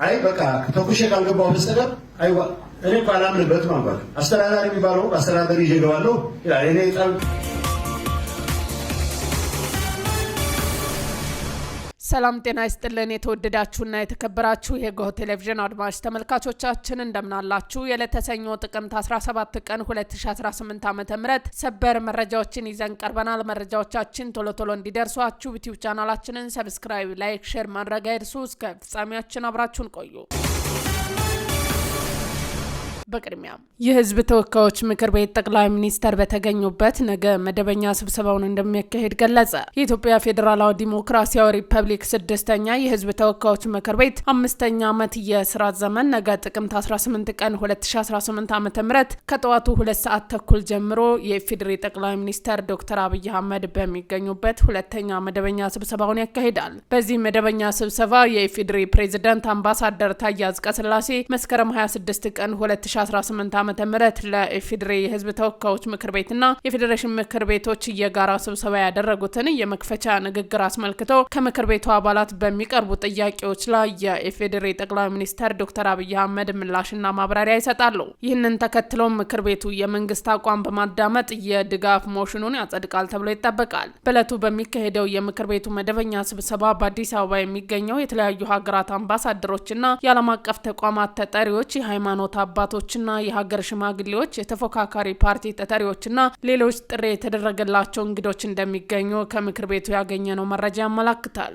አይ በቃ ተኩሼ ካልገባው በስተቀር አይዋ እኔ ባላምንበት ማለት አስተዳዳሪ የሚባለው አስተዳዳሪ ይገባለው ይላል። እኔ ሰላም ጤና ይስጥልን የተወደዳችሁና የተከበራችሁ የጎህ ቴሌቪዥን አድማጭ ተመልካቾቻችን እንደምናላችሁ የለተሰኞ ጥቅምት 17 ቀን 2018 ዓ.ም ሰበር መረጃዎችን ይዘን ቀርበናል። መረጃዎቻችን ቶሎ ቶሎ እንዲደርሷችሁ ዩቲዩብ ቻናላችንን ሰብስክራይብ፣ ላይክ፣ ሼር ማድረግ አይርሱ። እስከ ፍጻሜያችን አብራችሁን ቆዩ። በቅድሚያ የህዝብ ተወካዮች ምክር ቤት ጠቅላይ ሚኒስተር በተገኙበት ነገ መደበኛ ስብሰባውን እንደሚያካሂድ ገለጸ። የኢትዮጵያ ፌዴራላዊ ዲሞክራሲያዊ ሪፐብሊክ 6ኛ የህዝብ ተወካዮች ምክር ቤት 5ኛ ዓመት የሥራ ዘመን ነገ ጥቅምት 18 ቀን 2018 ዓ.ም ከጠዋቱ 2 ሰዓት ተኩል ጀምሮ የኢፌዴሪ ጠቅላይ ሚኒስተር ዶክተር አብይ አህመድ በሚገኙበት ሁለተኛ መደበኛ ስብሰባውን ያካሂዳል። በዚህ መደበኛ ስብሰባ የኢፌዴሪ ፕሬዝዳንት አምባሳደር ታዬ አጽቀሥላሴ መስከረም 26 ቀን 2018 ዓ.ም ለኢፌዴሪ የህዝብ ተወካዮች ምክር ቤትና የፌዴሬሽን ምክር ቤቶች የጋራ ስብሰባ ያደረጉትን የመክፈቻ ንግግር አስመልክቶ ከምክር ቤቱ አባላት በሚቀርቡ ጥያቄዎች ላይ የኢፌዴሪ ጠቅላይ ሚኒስተር ዶክተር አብይ አህመድ ምላሽና ማብራሪያ ይሰጣሉ። ይህንን ተከትሎ ምክር ቤቱ የመንግስት አቋም በማዳመጥ የድጋፍ ሞሽኑን ያጸድቃል ተብሎ ይጠበቃል። በዕለቱ በሚካሄደው የምክር ቤቱ መደበኛ ስብሰባ በአዲስ አበባ የሚገኘው የተለያዩ ሀገራት አምባሳደሮችና የዓለም አቀፍ ተቋማት ተጠሪዎች፣ የሃይማኖት አባቶች ና የሀገር ሽማግሌዎች፣ የተፎካካሪ ፓርቲ ተጠሪዎችና ሌሎች ጥሪ የተደረገላቸው እንግዶች እንደሚገኙ ከምክር ቤቱ ያገኘነው መረጃ ያመለክታል።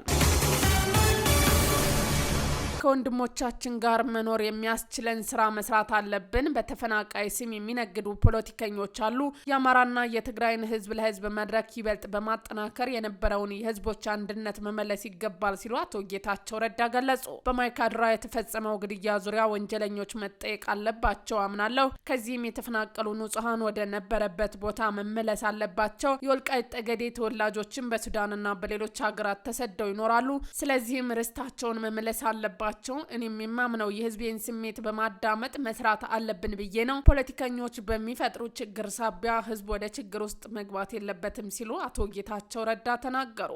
ከወንድሞቻችን ጋር መኖር የሚያስችለን ስራ መስራት አለብን። በተፈናቃይ ስም የሚነግዱ ፖለቲከኞች አሉ። የአማራና የትግራይን ህዝብ ለህዝብ መድረክ ይበልጥ በማጠናከር የነበረውን የህዝቦች አንድነት መመለስ ይገባል ሲሉ አቶ ጌታቸው ረዳ ገለጹ። በማይካድራ የተፈጸመው ግድያ ዙሪያ ወንጀለኞች መጠየቅ አለባቸው አምናለሁ። ከዚህም የተፈናቀሉ ንጹሃን ወደ ነበረበት ቦታ መመለስ አለባቸው። የወልቃይት ጠገዴ ተወላጆችን በሱዳንና በሌሎች ሀገራት ተሰደው ይኖራሉ። ስለዚህም ርስታቸውን መመለስ አለባቸው። እኔም የማምነው የህዝቤን ስሜት በማዳመጥ መስራት አለብን ብዬ ነው። ፖለቲከኞች በሚፈጥሩ ችግር ሳቢያ ህዝብ ወደ ችግር ውስጥ መግባት የለበትም ሲሉ አቶ ጌታቸው ረዳ ተናገሩ።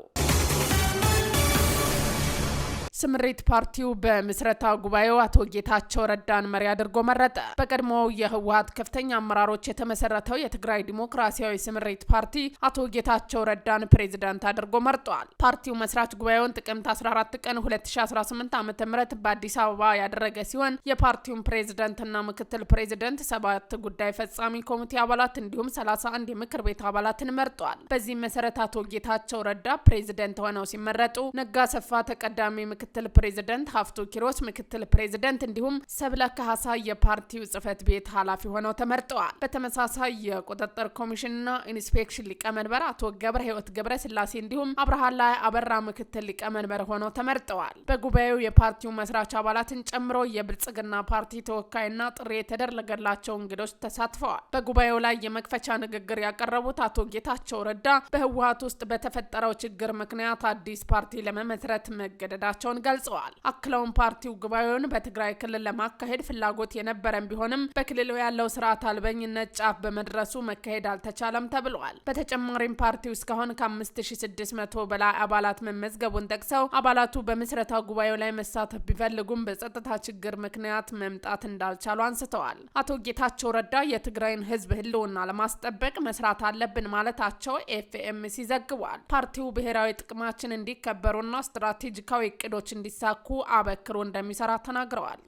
ስምሪት ፓርቲው በምስረታ ጉባኤው አቶ ጌታቸው ረዳን መሪ አድርጎ መረጠ። በቀድሞው የህወሓት ከፍተኛ አመራሮች የተመሰረተው የትግራይ ዲሞክራሲያዊ ስምሪት ፓርቲ አቶ ጌታቸው ረዳን ፕሬዝዳንት አድርጎ መርጧል። ፓርቲው መስራች ጉባኤውን ጥቅምት 14 ቀን 2018 ዓ.ም በአዲስ አበባ ያደረገ ሲሆን የፓርቲውን ፕሬዝዳንትና ምክትል ፕሬዝዳንት 7 ጉዳይ ፈጻሚ ኮሚቴ አባላት እንዲሁም 31 የምክር ቤት አባላትን መርጧል። በዚህ መሰረት አቶ ጌታቸው ረዳ ፕሬዝዳንት ሆነው ሲመረጡ ነጋ ሰፋ ተቀዳሚ ምክትል ፕሬዝዳንት፣ ሀፍቱ ኪሮስ ምክትል ፕሬዝዳንት እንዲሁም ሰብለ ካሳ የፓርቲው ጽህፈት ቤት ኃላፊ ሆነው ተመርጠዋል። በተመሳሳይ የቁጥጥር ኮሚሽንና ኢንስፔክሽን ሊቀመንበር አቶ ገብረ ህይወት ገብረ ስላሴ እንዲሁም አብርሃላ አበራ ምክትል ሊቀመንበር ሆነው ተመርጠዋል። በጉባኤው የፓርቲው መስራች አባላትን ጨምሮ የብልጽግና ፓርቲ ተወካይና ጥሪ የተደረገላቸው እንግዶች ተሳትፈዋል። በጉባኤው ላይ የመክፈቻ ንግግር ያቀረቡት አቶ ጌታቸው ረዳ በህወሓት ውስጥ በተፈጠረው ችግር ምክንያት አዲስ ፓርቲ ለመመስረት መገደዳቸው ገልጸዋል። አክለውን ፓርቲው ጉባኤውን በትግራይ ክልል ለማካሄድ ፍላጎት የነበረን ቢሆንም በክልሉ ያለው ስርዓት አልበኝነት ጫፍ በመድረሱ መካሄድ አልተቻለም ተብሏል። በተጨማሪም ፓርቲው እስካሁን ከ5600 በላይ አባላት መመዝገቡን ጠቅሰው አባላቱ በምስረታ ጉባኤው ላይ መሳተፍ ቢፈልጉም በጸጥታ ችግር ምክንያት መምጣት እንዳልቻሉ አንስተዋል። አቶ ጌታቸው ረዳ የትግራይን ህዝብ ህልውና ለማስጠበቅ መስራት አለብን ማለታቸው ኤፍኤምሲ ዘግቧል። ፓርቲው ብሔራዊ ጥቅማችን እንዲከበሩና ስትራቴጂካዊ እቅዶች እንዲሳኩ አበክሮ እንደሚሰራ ተናግረዋል።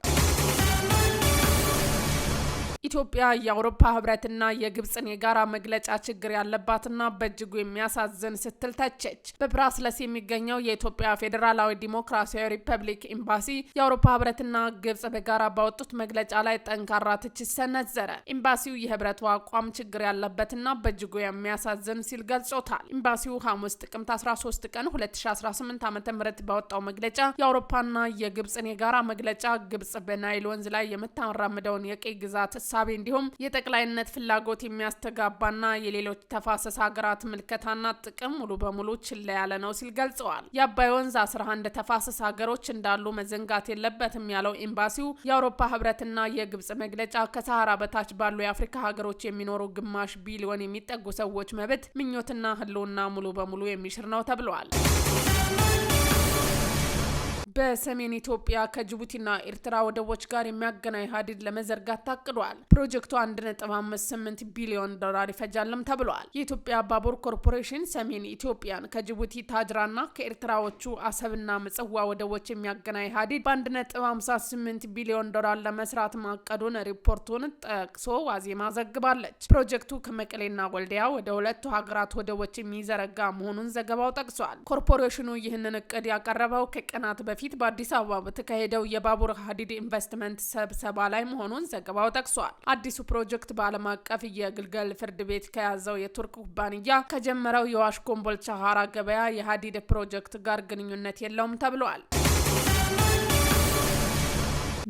ኢትዮጵያ የአውሮፓ ህብረትና የግብጽን የጋራ መግለጫ ችግር ያለባትና በእጅጉ የሚያሳዝን ስትል ተቸች። በብራስለስ የሚገኘው የኢትዮጵያ ፌዴራላዊ ዲሞክራሲያዊ ሪፐብሊክ ኤምባሲ የአውሮፓ ህብረትና ግብጽ በጋራ ባወጡት መግለጫ ላይ ጠንካራ ትችት ሰነዘረ። ኤምባሲው የህብረቱ አቋም ችግር ያለበትና በእጅጉ የሚያሳዝን ሲል ገልጾታል። ኤምባሲው ሐሙስ ጥቅምት 13 ቀን 2018 ዓ.ም ባወጣው መግለጫ የአውሮፓና የግብጽን የጋራ መግለጫ ግብጽ በናይል ወንዝ ላይ የምታራምደውን የቀይ ግዛት ሳቢ እንዲሁም የጠቅላይነት ፍላጎት የሚያስተጋባና የሌሎች ተፋሰስ ሀገራት ምልከታና ጥቅም ሙሉ በሙሉ ችላ ያለ ነው ሲል ገልጸዋል። የአባይ ወንዝ 11 ተፋሰስ ሀገሮች እንዳሉ መዘንጋት የለበትም ያለው ኤምባሲው የአውሮፓ ህብረትና የግብጽ መግለጫ ከሰሃራ በታች ባሉ የአፍሪካ ሀገሮች የሚኖሩ ግማሽ ቢሊዮን የሚጠጉ ሰዎች መብት ምኞትና ህልውና ሙሉ በሙሉ የሚሽር ነው ተብሏል። በሰሜን ኢትዮጵያ ከጅቡቲና ኤርትራ ወደቦች ጋር የሚያገናኝ ሀዲድ ለመዘርጋት ታቅዷል። ፕሮጀክቱ 1.58 ቢሊዮን ዶላር ይፈጃልም ተብሏል። የኢትዮጵያ ባቡር ኮርፖሬሽን ሰሜን ኢትዮጵያን ከጅቡቲ ታጅራና ከኤርትራዎቹ አሰብና ምጽዋ ወደቦች የሚያገናኝ ሀዲድ በ1.58 ቢሊዮን ዶላር ለመስራት ማቀዱን ሪፖርቱን ጠቅሶ ዋዜማ ዘግባለች። ፕሮጀክቱ ከመቀሌና ወልዲያ ወደ ሁለቱ ሀገራት ወደቦች የሚዘረጋ መሆኑን ዘገባው ጠቅሷል። ኮርፖሬሽኑ ይህንን እቅድ ያቀረበው ከቀናት በፊት በአዲስ አበባ በተካሄደው የባቡር ሀዲድ ኢንቨስትመንት ስብሰባ ላይ መሆኑን ዘገባው ጠቅሷል። አዲሱ ፕሮጀክት በዓለም አቀፍ የግልገል ፍርድ ቤት ከያዘው የቱርክ ኩባንያ ከጀመረው የዋሽ ኮምቦልቻ ሀራ ገበያ የሀዲድ ፕሮጀክት ጋር ግንኙነት የለውም ተብሏል።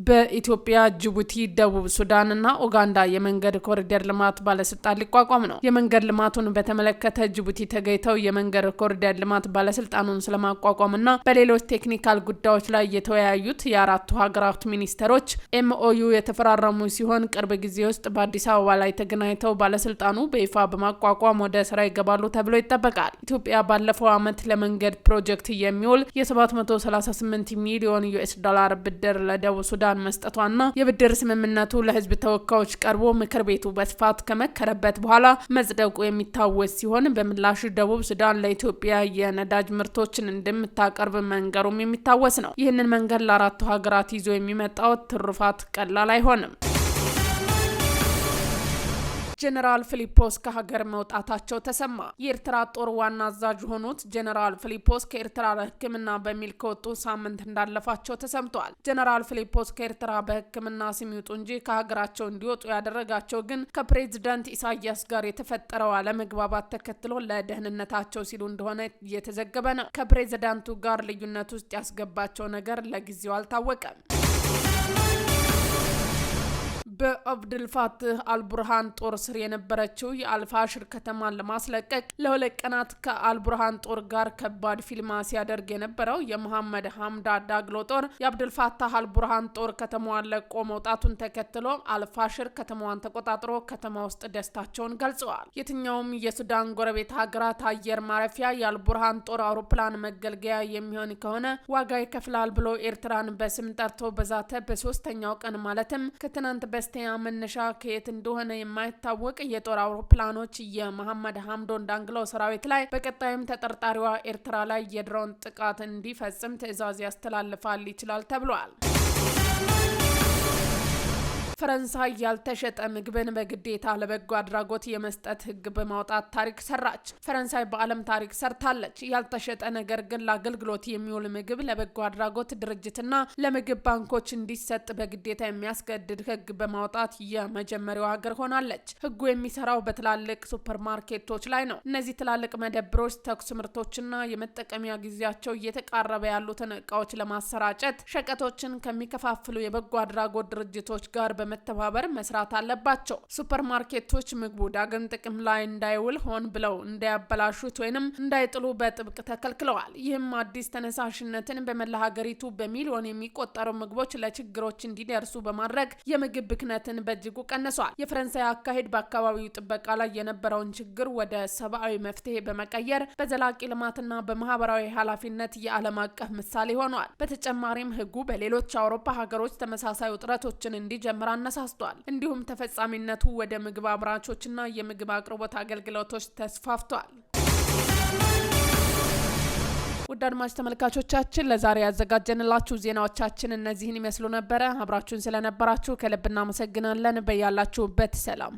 በኢትዮጵያ፣ ጅቡቲ፣ ደቡብ ሱዳን እና ኡጋንዳ የመንገድ ኮሪደር ልማት ባለስልጣን ሊቋቋም ነው። የመንገድ ልማቱን በተመለከተ ጅቡቲ ተገኝተው የመንገድ ኮሪደር ልማት ባለስልጣኑን ስለማቋቋም እና በሌሎች ቴክኒካል ጉዳዮች ላይ የተወያዩት የአራቱ ሀገራት ሚኒስተሮች ኤምኦዩ የተፈራረሙ ሲሆን ቅርብ ጊዜ ውስጥ በአዲስ አበባ ላይ ተገናኝተው ባለስልጣኑ በይፋ በማቋቋም ወደ ስራ ይገባሉ ተብሎ ይጠበቃል። ኢትዮጵያ ባለፈው ዓመት ለመንገድ ፕሮጀክት የሚውል የ738 ሚሊዮን ዩኤስ ዶላር ብድር ለደቡብ ሱዳን መስጠቷና የብድር ስምምነቱ ለህዝብ ተወካዮች ቀርቦ ምክር ቤቱ በስፋት ከመከረበት በኋላ መጽደቁ የሚታወስ ሲሆን በምላሽ ደቡብ ሱዳን ለኢትዮጵያ የነዳጅ ምርቶችን እንደምታቀርብ መንገሩም የሚታወስ ነው። ይህንን መንገድ ለአራቱ ሀገራት ይዞ የሚመጣው ትሩፋት ቀላል አይሆንም። ጀነራል ፊሊፖስ ከሀገር መውጣታቸው ተሰማ። የኤርትራ ጦር ዋና አዛዥ ሆኑት ጀነራል ፊሊፖስ ከኤርትራ ለሕክምና በሚል ከወጡ ሳምንት እንዳለፋቸው ተሰምቷል። ጀነራል ፊሊፖስ ከኤርትራ በሕክምና ስም ይውጡ እንጂ ከሀገራቸው እንዲወጡ ያደረጋቸው ግን ከፕሬዝዳንት ኢሳያስ ጋር የተፈጠረው አለመግባባት ተከትሎ ለደህንነታቸው ሲሉ እንደሆነ እየተዘገበ ነው። ከፕሬዝዳንቱ ጋር ልዩነት ውስጥ ያስገባቸው ነገር ለጊዜው አልታወቀም። በአብድልፋትህ አልቡርሃን ጦር ስር የነበረችው የአልፋሽር ከተማን ለማስለቀቅ ለሁለት ቀናት ከአልቡርሃን ጦር ጋር ከባድ ፊልማ ሲያደርግ የነበረው የመሐመድ ሐምዳ ዳግሎ ጦር የአብድልፋትህ አልቡርሃን ጦር ከተማዋን ለቆ መውጣቱን ተከትሎ አልፋሽር ከተማዋን ተቆጣጥሮ ከተማ ውስጥ ደስታቸውን ገልጸዋል። የትኛውም የሱዳን ጎረቤት ሀገራት አየር ማረፊያ የአልቡርሃን ጦር አውሮፕላን መገልገያ የሚሆን ከሆነ ዋጋ ይከፍላል ብሎ ኤርትራን በስም ጠርቶ በዛተ በሶስተኛው ቀን ማለትም ከትናንት በስቲያ መነሻ ከየት እንደሆነ የማይታወቅ የጦር አውሮፕላኖች የመሐመድ ሐምዶን ዳግሎ ሰራዊት ላይ በቀጣይም ተጠርጣሪዋ ኤርትራ ላይ የድሮን ጥቃት እንዲፈጽም ትዕዛዝ ያስተላልፋል ይችላል ተብሏል። ፈረንሳይ ያልተሸጠ ምግብን በግዴታ ለበጎ አድራጎት የመስጠት ሕግ በማውጣት ታሪክ ሰራች። ፈረንሳይ በዓለም ታሪክ ሰርታለች። ያልተሸጠ ነገር ግን ለአገልግሎት የሚውል ምግብ ለበጎ አድራጎት ድርጅትና ለምግብ ባንኮች እንዲሰጥ በግዴታ የሚያስገድድ ሕግ በማውጣት የመጀመሪያው ሀገር ሆናለች። ሕጉ የሚሰራው በትላልቅ ሱፐርማርኬቶች ላይ ነው። እነዚህ ትላልቅ መደብሮች ተኩስ ምርቶችና የመጠቀሚያ ጊዜያቸው እየተቃረበ ያሉትን እቃዎች ለማሰራጨት ሸቀጦችን ከሚከፋፍሉ የበጎ አድራጎት ድርጅቶች ጋር በመተባበር መስራት አለባቸው። ሱፐርማርኬቶች ምግቡ ዳግም ጥቅም ላይ እንዳይውል ሆን ብለው እንዳያበላሹት ወይንም እንዳይጥሉ በጥብቅ ተከልክለዋል። ይህም አዲስ ተነሳሽነትን በመላ ሀገሪቱ በሚሊዮን የሚቆጠሩ ምግቦች ለችግሮች እንዲደርሱ በማድረግ የምግብ ብክነትን በእጅጉ ቀንሷል። የፈረንሳይ አካሄድ በአካባቢው ጥበቃ ላይ የነበረውን ችግር ወደ ሰብአዊ መፍትሄ በመቀየር በዘላቂ ልማትና በማህበራዊ ኃላፊነት የዓለም አቀፍ ምሳሌ ሆኗል። በተጨማሪም ህጉ በሌሎች አውሮፓ ሀገሮች ተመሳሳይ ውጥረቶችን እንዲጀምር አነሳስቷል። እንዲሁም ተፈጻሚነቱ ወደ ምግብ አምራቾችና የምግብ አቅርቦት አገልግሎቶች ተስፋፍቷል። ውድ አድማጭ ተመልካቾቻችን ለዛሬ ያዘጋጀንላችሁ ዜናዎቻችን እነዚህን ይመስሉ ነበረ። አብራችሁን ስለነበራችሁ ከልብ እናመሰግናለን። በያላችሁበት ሰላም